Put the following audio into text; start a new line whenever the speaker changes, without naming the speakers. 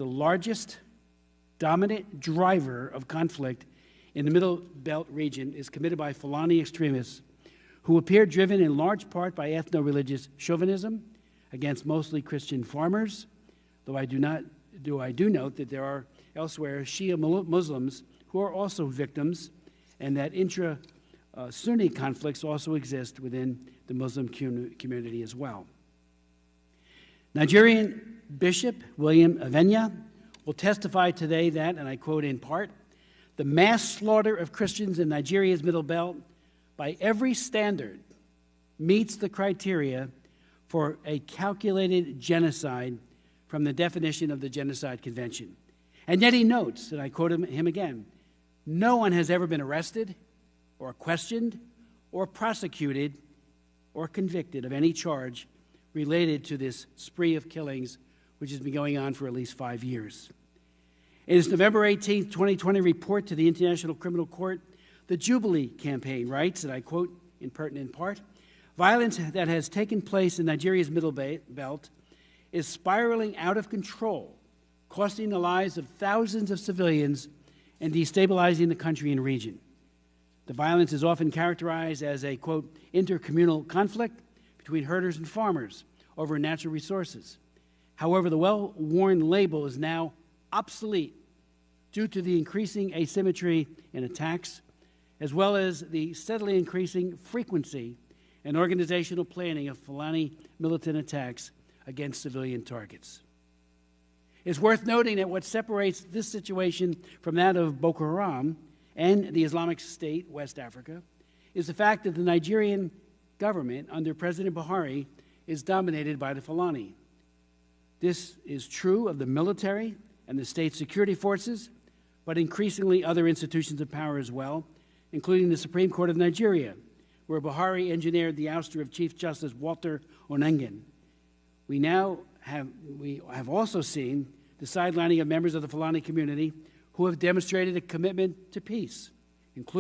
the largest dominant driver of conflict in the Middle Belt region is committed by Fulani extremists who appear driven in large part by ethno-religious chauvinism against mostly Christian farmers, though I do note that there are elsewhere Shia Muslims who are also victims, and that intra-Sunni conflicts also exist within the Muslim community as well. Nigerian Bishop William Avenya will testify today that, and I quote in part, "The mass slaughter of Christians in Nigeria's Middle Belt, by every standard, meets the criteria for a calculated genocide from the definition of the Genocide Convention." And yet he notes, and I quote him again, "No one has ever been arrested or questioned or prosecuted or convicted of any charge related to this spree of killings which has been going on for at least 5 years." In its November 18, 2020 report to the International Criminal Court, the Jubilee Campaign writes, and I quote in pertinent part, "Violence that has taken place in Nigeria's Middle Belt is spiraling out of control, costing the lives of thousands of civilians and destabilizing the country and region. The violence is often characterized as a, quote, intercommunal conflict between herders and farmers over natural resources. However, the well-worn label is now obsolete due to the increasing asymmetry in attacks, as well as the steadily increasing frequency and organizational planning of Fulani militant attacks against civilian targets." It's worth noting that what separates this situation from that of Boko Haram and the Islamic State, West Africa, is the fact that the Nigerian government under President Buhari is dominated by the Fulani. This is true of the military and the state security forces, but increasingly other institutions of power as well, including the Supreme Court of Nigeria, where Buhari engineered the ouster of Chief Justice Walter Onengan. We have also seen the sidelining of members of the Fulani community who have demonstrated a commitment to peace, including